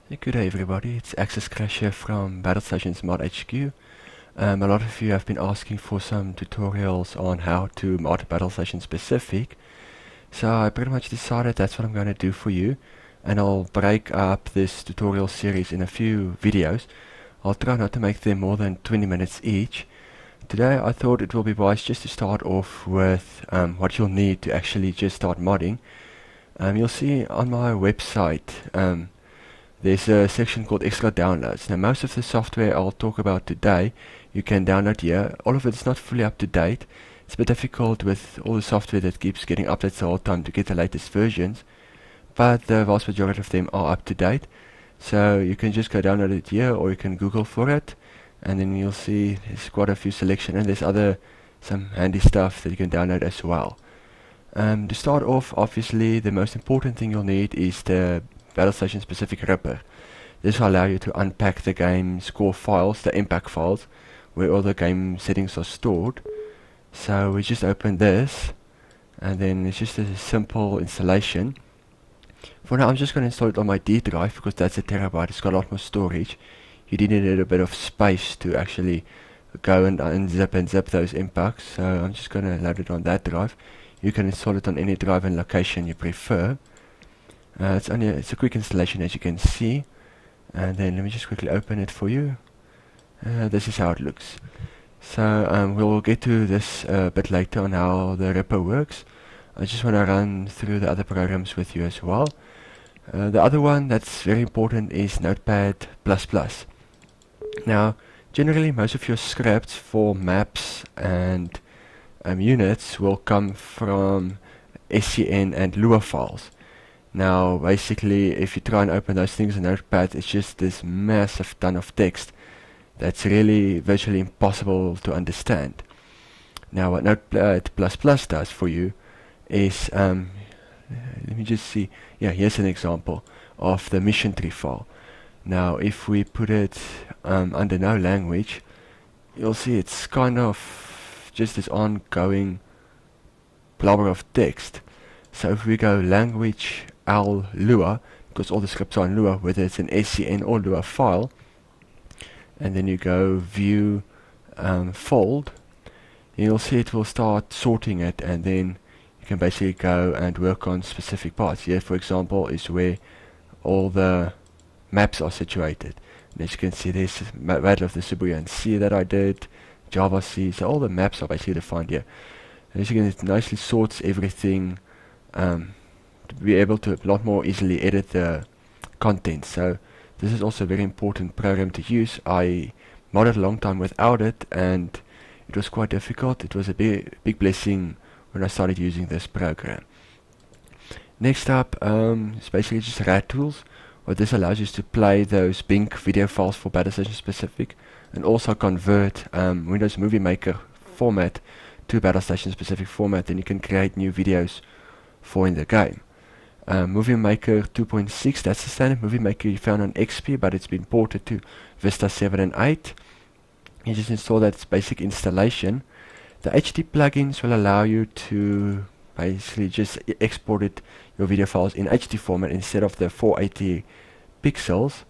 Good day everybody, it's Access Crasher from BSmodHQ. A lot of you have been asking for some tutorials on how to mod BattleStation specific, so I pretty much decided that's what I'm going to do for you, and I'll break up this tutorial series in a few videos. I'll try not to make them more than 20 minutes each. Today I thought it will be wise just to start off with what you'll need to actually just start modding. You'll see on my website there's a section called extra downloads. Now most of the software I'll talk about today you can download here. All of it is not fully up to date. It's a bit difficult with all the software that keeps getting updates the whole time to get the latest versions, but the vast majority of them are up to date. So you can just go download it here, or you can Google for it, and then you'll see there's quite a few selection, and there's some handy stuff that you can download as well. To start off, obviously the most important thing you'll need is the BattleStation specific ripper. This will allow you to unpack the game's core files, the impact files, where all the game settings are stored. So we just open this, and then it's just a simple installation. For now I'm just going to install it on my D drive because that's a terabyte. It's got a lot more storage. You do need a bit of space to actually go and unzip and zip those impacts, so I'm just going to load it on that drive. You can install it on any drive and location you prefer. It's a quick installation, as you can see, and then let me just quickly open it for you. This is how it looks. So we'll get to this a bit later on how the ripper works. I just want to run through the other programs with you as well. The other one that's very important is Notepad++. Now generally most of your scripts for maps and units will come from SCN and Lua files. Now basically if you try and open those things in Notepad, it's just this massive ton of text that's really virtually impossible to understand. Now what Notepad++ does for you is, let me just see, yeah, here's an example of the mission tree file. Now if we put it under no language, you'll see it's kind of just this ongoing blubber of text. So if we go language Lua, because all the scripts are in Lua, whether it's an SCN or Lua file, and then you go view fold, you'll see it will start sorting it, and then you can basically go and work on specific parts. Here for example is where all the maps are situated, and as you can see there's Battle of the Sibuyan Sea that I did, Java Sea, so all the maps are basically defined here. And as you can see, it nicely sorts everything to be able to a lot more easily edit the content. So this is also a very important program to use. I modded a long time without it and it was quite difficult. It was a big blessing when I started using this program. Next up is basically just RAD tools. What this allows you is to play those Bing video files for BattleStation specific, and also convert Windows Movie Maker format to BattleStation specific format. Then you can create new videos for in the game. Movie Maker 2.6, that's the standard Movie Maker you found on XP, but it's been ported to Vista 7 and 8. You just install that basic installation. The HD plugins will allow you to basically just export your video files in HD format instead of the 480 pixels.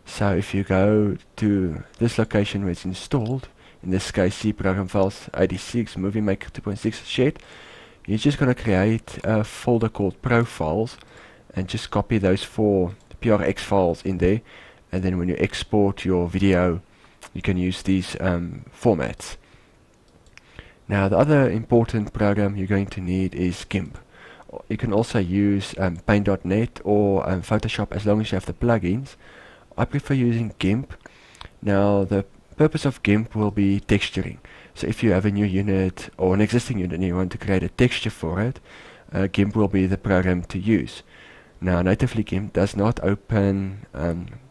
So if you go to this location where it's installed, in this case C program files 86 Movie Maker 2.6 shared, you're just going to create a folder called profiles and just copy those 4 PRX files in there, and then when you export your video you can use these formats. Now the other important program you're going to need is GIMP. You can also use Paint.net or Photoshop as long as you have the plugins. I prefer using GIMP. Now the purpose of GIMP will be texturing. So if you have a new unit or an existing unit and you want to create a texture for it, GIMP will be the program to use. Now natively GIMP does not open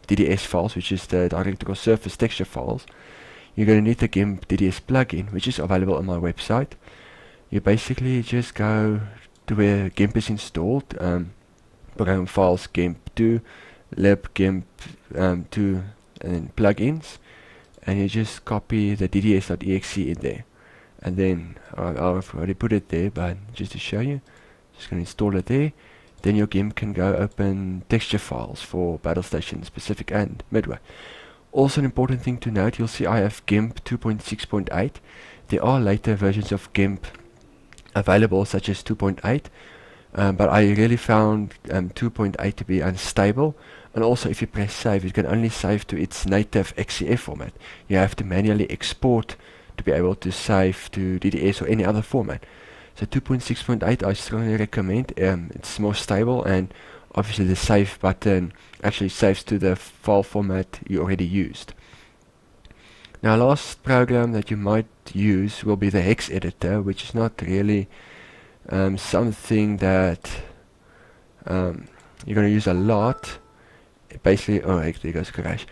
DDS files, which is the directorial surface texture files. You're going to need the GIMP DDS plugin, which is available on my website. You basically just go to where GIMP is installed, program files GIMP 2, lib GIMP 2, and then plugins, and you just copy the dds.exe in there, and then I've already put it there, but just to show you, just going to install it there. then your GIMP can go open texture files for Battle Station Pacific and Midway. Also an important thing to note, you'll see I have GIMP 2.6.8. There are later versions of GIMP available, such as 2.8, but I really found 2.8 to be unstable, and also if you press save, it can only save to its native XCF format. You have to manually export to be able to save to DDS or any other format. So 2.6.8 I strongly recommend. It's more stable, and obviously the save button actually saves to the file format you already used. Now, last program that you might use will be the hex editor, which is not really something that you're going to use a lot. Basically, oh, there goes crash.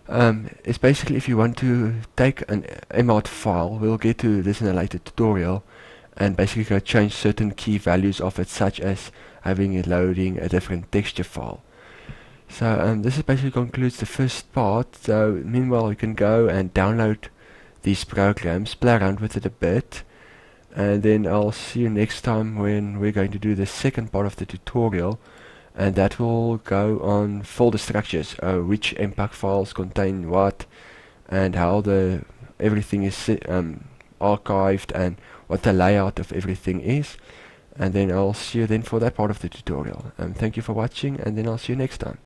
It's basically if you want to take an MOD file, we'll get to this in a later tutorial, and basically go change certain key values of it, such as having it loading a different texture file. So this is basically concludes the first part. So meanwhile, you can go and download these programs, play around with it a bit, and then I'll see you next time when we're going to do the second part of the tutorial, and that will go on folder structures, which MPAC files contain what, and how everything is archived, and what the layout of everything is. And then I'll see you then for that part of the tutorial. Thank you for watching, and then I'll see you next time.